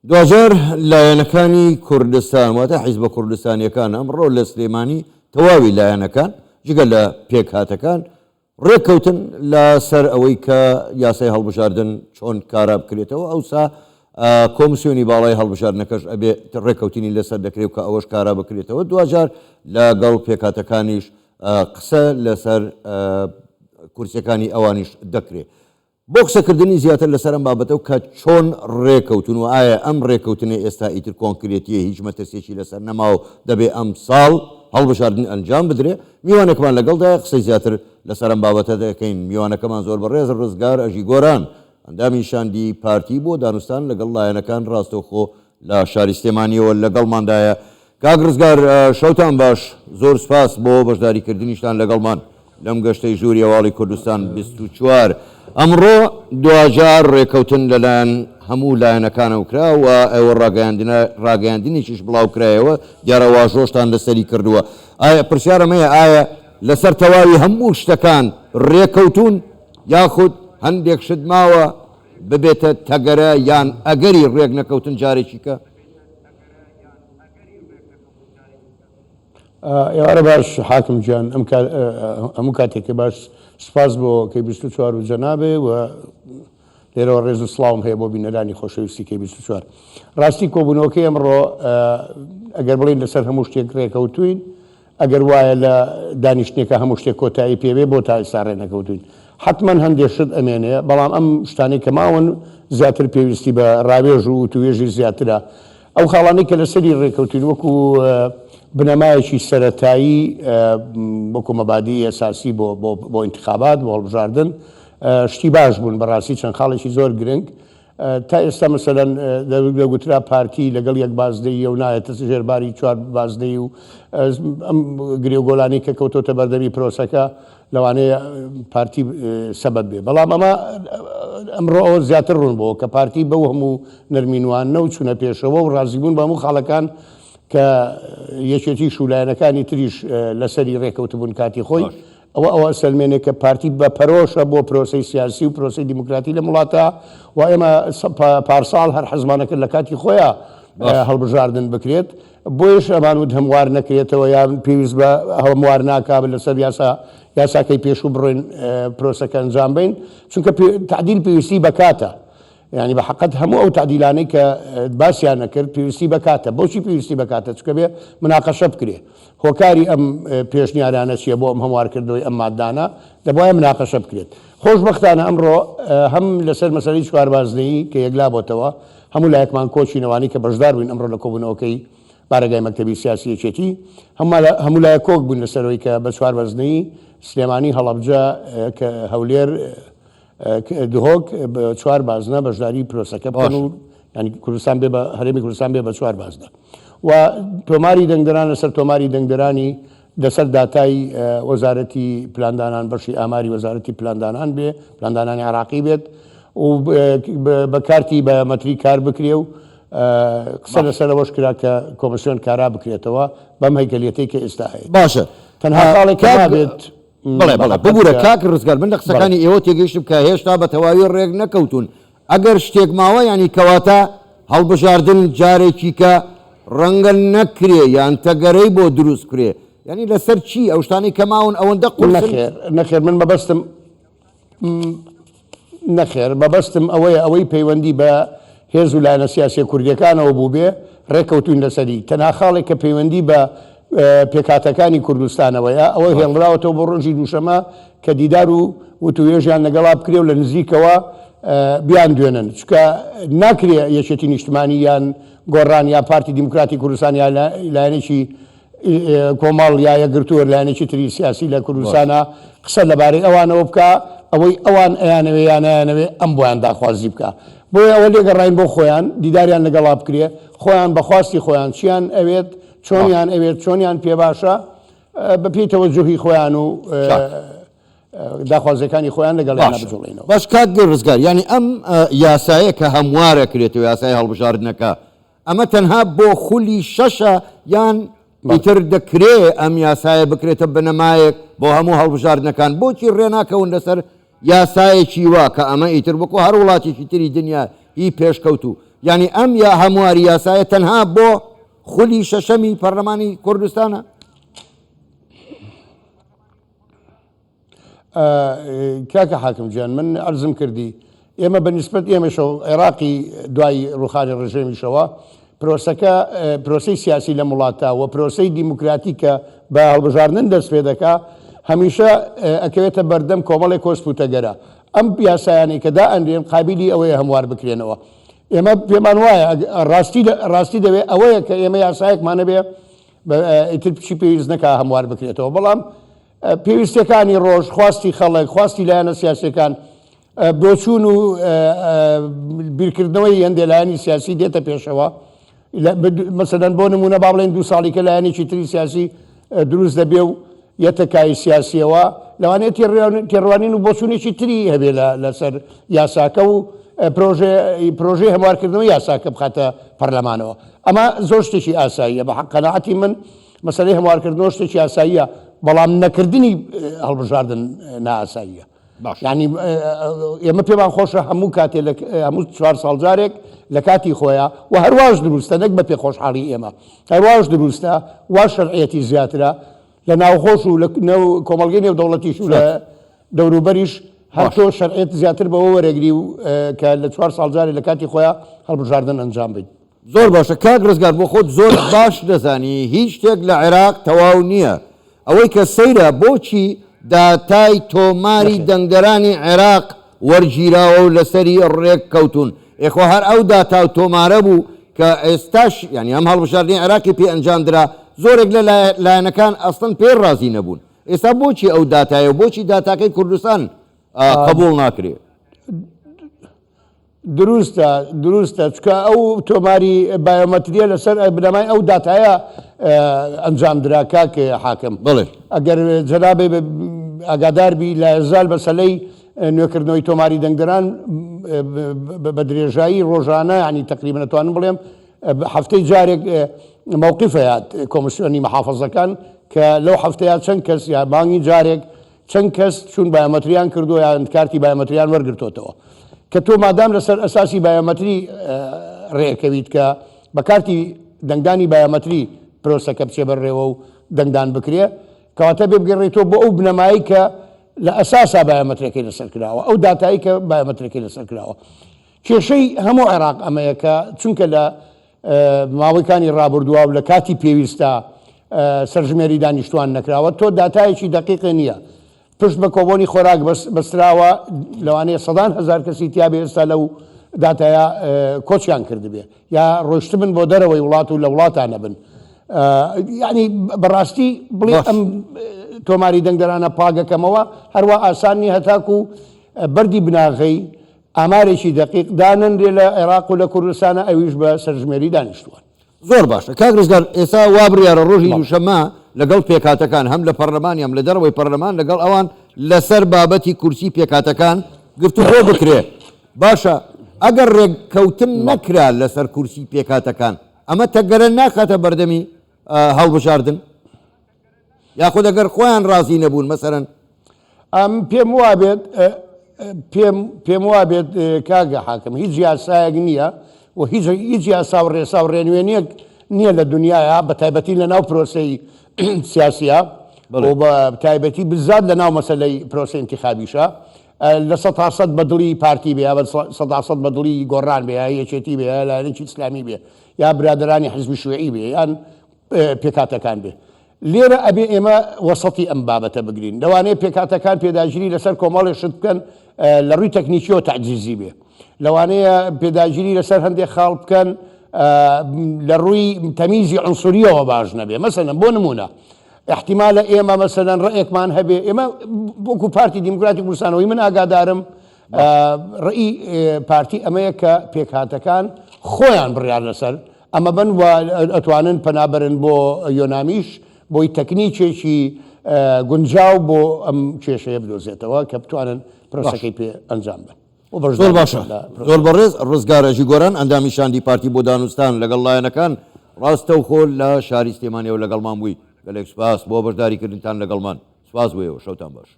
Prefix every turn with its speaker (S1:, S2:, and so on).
S1: دوجار لایەنەکانی کوردستان واتە حیزبە کوردستانیەکان ئەمڕۆ لە سلێمانی تەواوی لایەنەکان جگە لە پێکهاتەکان ڕێککەوتن لەسەر ئەوەی کە یاسای هەڵبژاردن چۆن کارا بکرێتەوە ئەوسا کۆمسیۆنی باڵای هەڵبژاردنەکەش ئەبێ ڕێککەوتنی لەسەر دەکرێت کە ئەوەش کارا بکرێتەوە دوجار لەگەڵ پێکهاتەکانیش قسە لەسەر کورسەکانی ئەوانیش دەکرێت بۆ قسەکردنی زیاتر لەسەر ئەم بابەتە و کە چۆن ڕێککەوتن و ئایا ئەم ڕێککەوتنی ئێستا ئیتر کۆنکرێتیە هیچ مەترسێکی لەسەر نەما و دەبێ ئەم ساڵ هەڵبژاردن ئەنجام بدرێ میوانەکەمان لەگەڵدا قسەی زیاتر لەسەر ئەم بابەتە دەکەین میوانەکەمان زۆر بەڕێز ڕزگار ئەژی گۆران ئەندامی شاندی پارتی بۆ دانوستان لەگەڵ لایەنەکان ڕاستەوخۆ لە شاری سلێمانیەوە لەگەڵماندایە کاک ڕزگار شەوتان باش زۆر سپاس بۆ بەشداریکردنیشتان لەگەڵمان لەم گەشتەی ژووری هەواڵی کوردستان 24 ئەمڕۆ دوجار ڕێککەوتن لەلایەن هەموو لایەنەکانەوە کرا و ئەوە ڕاگەیاندنێکیش بڵاو کرایەوە دیارە واژۆشتان لەسەری کردووە ئایا پرسیارەمەیە ئایا لەسەر تەواوی هەموو شتەکان ڕێککەوتون یاخود هەندێک شت ماوە ببێتە تەگەرە یان ئەگەری ڕێک نەکەوتن جارێکی کە
S2: ئێوارە باش حاکم گیان هەموو کاتێکی باش سپاس بۆ کەی 24 و جەنابێ و لێرەوە ڕێز و سڵاوم هەیە بۆ بینەرانی خۆشەویستی کەی 24 ڕاستی کۆبوونەوەکەی ئەمڕۆ ئەگەر بڵین لەسەر هەموو شتێک ڕێکەوتوین ئەگەر وایە لە دانیشتێکە هەموو شتێک کۆتایی پێوێ بۆ تا ئێستا ڕێنەکەوتوین حتمما هەندێک شت ئەمێنەیە بەڵام ئەم شتانەی کە ماون زیاتر پێویستی بە ڕاوێژ و توێژی زیاترە ئەو خاڵانەی کە لەسەری ڕێکەوتین وەکو بنەمایەکی سەرەتایی وەکو مەبادی ئەساسی بۆ انتخابات بۆ هەڵبژاردن شتی باش بوون بەڕاستی چەند خاڵێکی زۆر گرنگ تا ئێستا مەسەلەن دەگوترا پارتی لەگەڵ یەک بازدەیە و نایەتە ژێرباری 4 بازدەی و ئەم گرێوگۆڵانی کە کەوتۆتە بەردەمی پرۆسەکە لەوانەیە پارتی سەبەب بێ بەڵام ئەمە ئەمڕۆ ئەوە زیاتر ڕوون بۆ کە پارتی بەو هەموو نەرمینوانە و چوونە پێشەوە و ڕازیبوون بە هەموو خاڵەکان کە یەکێتی شولایەنەکانی تریش لەسەری ڕێکەوتبوون کاتی خۆی ئەوە سلمێنێک کە پارتی بە پەرۆشە بۆ پرۆسی سیاسی و پرۆسی دیموکراتی لە وڵاتە و ئێمە پارساڵ هەر حەزمانەکرد لە کاتی خۆیان هەڵبژاردن بکرێت بۆیش ئەمانود هەموار نەکرێتەوە یان پێویست بە هەموار ناکا لەسەر یاساکەی پێشوو بڕۆین پرۆسەکە ئەنجام بین چونکە تعدیل پێویستی بەکاتە یعنی بە حقت هەموو ئەو تعدیلانەی کە باسییان نەکرد پێویستی بکاتە بۆچی پێویستی بکاتە چکە بێ مناقەشە بکرێ هۆکاری ئەم پێشنیارانە چیە بۆ ئەم هەموارکردەوەی ئەم مادانە دەبایە مناقەشە بکرێت خۆشبەختانە ئەمڕۆ هەم لەسەر مەسەلەی چواربازنەیی کە یەکلا بۆتەوە هەموو لایەکمان کۆچینەوانی کە بەشدار بووین ئەمڕۆ لە کۆبوونەوەکەی بارگای مەکتەبی سیاسی یەکێتی هەموو لایە کۆک بوون لەسەرەوەی کە بە چواربەزنەی سلێمانی هەڵەبجە کە هەولێر دهۆک بە 4 بازنە بەشداری پرۆسەکە بکەن و ینی کوردستان بێ بە هەرێمی کوردستان بێ بە 4 بازنە و تۆماری دەنگدەران لەسەر تۆماری دەنگدەرانی لەسەر داتای وەزارەتی پلاندانان بەشی ئاماری وەزارەتی پلاندانان بێ پلاندانانی عراقی بێت و بە کارتی بە مەتری کار بکرێ و قسە لەسەرەوەش کرا کە کۆمسیۆن کارا بکرێتەوە بەم هەیکەلیەتەی کە ئێستا هەیە
S1: باشە
S2: تەنها خاڵێک نابێت
S1: بڵێ ببوورە کاک ڕزگار من لە قسەکانی ئێوە تێگەیشتم کە هێشتا بە تەواوی ڕێک نەکەوتون ئەگەر شتێک ماوە ینی کەواتە هەڵبژاردن جارێکی کە ڕەنگە نەکرێ یان تەگەرەی بۆ دروست کرێ ینی لەسەر چی ئەو شتانی کە ماون ئەوەندە قوڵ
S2: نەخێر من بەبەستم نەخێر بەبەستم ئەوەی پەیوەندی بە هێز و لایەنە سیاسی کوردیەکانەوە بوو بێ ڕێکەوتوین لەسەری تەنها خاڵێک کە پەیوەندی بە پێکاتەکانی کوردستانەوەیە ئەوە هێڵراوەتەوە بۆ ڕۆژی دووشەمە کە دیدار و وتوێژیان لەگەڵا بکرێ و لە نزیکەوە بیان دوێنن چکە ناکرێ یەکێتی نیشتمانی یان گۆڕان یا پارتی دیموکراتی کوردستان یا لایەنێکی کۆمەڵ یا یەکگرتووە لایەنێکی تری سیاسی لە کوردستانە قسە لەبارەی ئەوانەوە بکە ئەوەی ئەوان ئەیانەوێ یان نایانەوێ ئەم بۆیان داخوازی بکە بۆیە ئەوە لێگەڕین بۆ خۆیان دیداریان لەگەڵا بکرێ خۆیان بەخواستی خۆیان چیان ئەوێت چۆنیان ئەوێت چۆنیان پێ باشە بە پێی تەوەجوهی خۆیان و داخوازەکانی خۆیان لەگەڵیان بجوڵێنەوە
S1: باش کات ڕزگار ینی ئەم یاسایە کە هەموارە کرێتەوە یاسای هەڵبژاردنەکە ئەمە تەنها بۆ خولی شەشە یان ئیتر دەکرێ ئەم یاسایە بکرێتە بنەمایەک بۆ هەموو هەڵبژاردنەکان بۆچی ڕێناکەون لەسەر یاسایەکی وا کە ئەمە ئیتر بکو هەر وڵاتێکی تری دنیا هی پێشکەوت و یعنی ئەم یا هەمواری یاسایە تەنها بۆ خولی شەشەمی پەرلەمانی کوردستانە؟
S2: کاکە حاکمجان من عرضم کردی ئێمە بەنسبەت ئێمەشەوە عێراقی دوای ڕوخانی ڕژێمیشەوە پرۆسەی سیاسی لە وڵاتە و پرۆسەی دیموکراتیکە بە هەڵبژاردن دەست پێ دەکا هەمیشە ئەکەوێتە بەردەم کۆمەڵی کۆسپوتەگەرە ئەم یاسایانی کە دائەنرێن قابلی ئەوەیە هەموار بکرێنەوە ئێمە پێمان وایە ڕاستی دەوێت ئەوەیە کە ئێمە یاسایەکمانە بێ ئیتر پچی پێویست نەکا هەموار بکرێتەوە بەڵام پێویستەکانی ڕۆژ خواستی خەڵک خواستی لایەنە سیاسەکان بۆچوون و بیرکردنەوەی هەندێک لایەنی سیاسی دێتە پێشەوە مەسەلەن بۆ نمونە با بڵێن 2 ساڵیکە لایەنێکی تری سیاسی دروست دەبێ و یەتەکای سیاسیەوە لەوانێت تێڕوانین و بۆچوونێکی تری هەبێ لەسەر یاساکە و پرۆژەی هەموارکردنەوەی یاساکە بخاتە پەرلەمانەوە ئەمە زۆر شتێکی ئاساییە بە قەناعەتی من مەسەلەی هەموارکردنەوە شتێکی ئاساییە بەڵام نەکردنی هەڵبژاردن نائاساییە ینی ئێمە پێمان خۆشە هەموو کاتێ هەموو 4 ساڵ جارێک لە کاتی خۆیە و هەرواش دروستە نەک بە پێخۆشحاڵی ئێمە هەرواش دروستە وا شەرعەتی زیاترە لە ناوخۆش و لە کۆمەڵگەی نێودەوڵەتیش و لە دەوروبەریش هەر تۆ شەرعەت زیاتر بەوە وەرەگری و کە لە 4 ساڵ جارێک لە کاتی خۆیە هەڵبژاردن ئەنجام بدەیت.
S1: زۆر باشە کاک ڕزگار بۆ خۆت زۆر باش دەزانی هیچ شتێک لە عێراق تەواو نییە ئەوەی کە سەیرە بۆچی داتای تۆماری دەنگدەرانی عێراق وەرگیراوە و لەسەری ڕێک کەوتون ئێخۆ هەر ئەو داتا و تۆمارە بوو کە ئێستاش ینی ئەم هەڵبژاردننی عێراقی پێ ئەنجامدرا زۆرێک لە لایەنەکان ئەستن پێ ڕازی نەبوون ئێستا بۆچی ئەو داتایە بۆچی داتاکەی کوردستان قبول ناکرێت؟
S2: دروستە چکە ئەو تۆماری بایۆمەتریە لەسەر بنەمای ئەو داتایە ئەنجام درا کاکە حاکم
S1: بڵێ
S2: ئەگەر جەنابێ ئاگاداربی لە ئێزال بەسەلەی نوێکردنەوەی تۆماری دەنگدەران بە درێژایی ڕۆژانە ینی تقریبا نەتوانم بڵێم هەفتەی جارێک مووقیفەیە کۆمسیۆنی مەحافەزەکان کە لەو هەفتەیە چەند کەس یا بانگی جارێک چەند کەس چون بایۆمەتریان کردووە یان کارتی بایۆمەتریان وەرگرتوتەوە کە تۆ مادام لەسەر ئەساسی بایۆمەتری ڕێکەویت کە بە کارتی دەنگدانی بایۆمەتری پرۆسەکە بچێ بەڕێوە و دەنگدان بکرێ کەواتە بێ بگەڕێتەوە بۆ ئەو بنەمایی کە لە ئەساسا بایۆمەترەکەی لەسەر کراوە ئەو داتایی کە بایۆمەترەکەی لەسەر کراوە کێشەی هەموو عێراق ئەمەیە کە چونکە لە ماوەیەکانی ڕابردووە و لە کاتی پێویستە سەرژمێری دانیشتوان نەکراوە تۆ داتایەکی دقیقی نییە پشت بە کۆبوونی خۆراک بەستراوە لەوانەیە سەدان هەزار کەسی تیابێ ئێستا لەو داتایە کۆچیان کردبێ یا ڕۆیشتبن بۆ دەرەوەی وڵات و لە وڵاتانە بن ینی بەڕاستی بڵێ ئەم تۆماری دەنگدەرانە پاگەکەمەوە هەروە ئاسانی هەتاکو و بەردی بناغی ئامارێکی دقیق دانەندێ لە عێراق و لە کوردستانە ئەویش بە سەرژمێری دانیشتووان.
S1: زۆر باشە کاک ڕزگار ئێستا وا بڕیارە ڕۆژی دووشەممە لەگەڵ پێکاتەکان هەم لە پەرلەمانی ئەم لە دەرەوەی پەرلەمان لەگەڵ ئەوان لەسەر بابەتی کورسی پێکاتەکان گفتوگۆ بکرێ باشە ئەگەر ڕێککەوتن نەکرا لەسەر کورسی پێکاتەکان ئەمە تەگەرە ناکاتە بەردەمی هەڵبژاردن یاخود ئەگەر خۆیان ڕازی نەبوون مەسەرەن
S2: پێم وابێت کاگە حاکم هیچ یاسایەک نییە و هیچ یاسا و ڕێسا و ڕێنوێنیەک نییە لە دنیاە بە تایبەتی لە ناو پرۆسەی سیاسیە بە تایبەتی بزات لە ناو مەسەلەی پرۆسە انتخابیشە لە 100% بەدڵی پارتی بێ 100% بەدڵی گۆڕان بێ یەکێتی بێ لایەنێکی ئیسلامی بێ یا برادرانی حزبی شوێعی بێ یان پێکاتەکان بێ لێرە ئەبێ ئێمە وەسەتی ئەم بابەتە بگرین لەوانەیە پێکاتەکان پێداگیری لەسەر کۆمەڵی شت بکەن لە ڕووی تەکنیکیەوە تعجیزی بێ لەوانەیە پێداگیری لەسەر هەندێک خاڵ بکەن لە ڕووی تەمیزی عنسوریەوە باش نەبێ مەسەلەن بۆ نمونە احتیمالە ئێمە مەسەلەن ڕێیەکمان هەبێ ئێمە بۆکو پارتی دیموکراتی کوردستانەوەی من ئاگادارم ڕێی پارتی ئەمەیە کە پێکهاتەکان خۆیان بڕیار لەسەر ئەمە بن ئەتوانن پەنابەرن بۆ یۆنامیش بۆی تەکنیکێکی گونجاو بۆ ئەم کێشەیە بدۆزێتەوە کە بتوانن پرۆسەکەی پێ ئەنجام بن.
S1: زۆر باشە زۆر بەڕێز ڕزگارەژی گۆران ئەندامی شاندی پارتی بۆ دانوستان لەگەڵ لایەنەکان ڕاستە و خۆل لە شاری سلێمانیەوە لەگەڵمان بووی گەلێک سوپاس بۆ بەشداریکردنتان لەگەڵمان سوپاس بوویەوە شەوتان باش.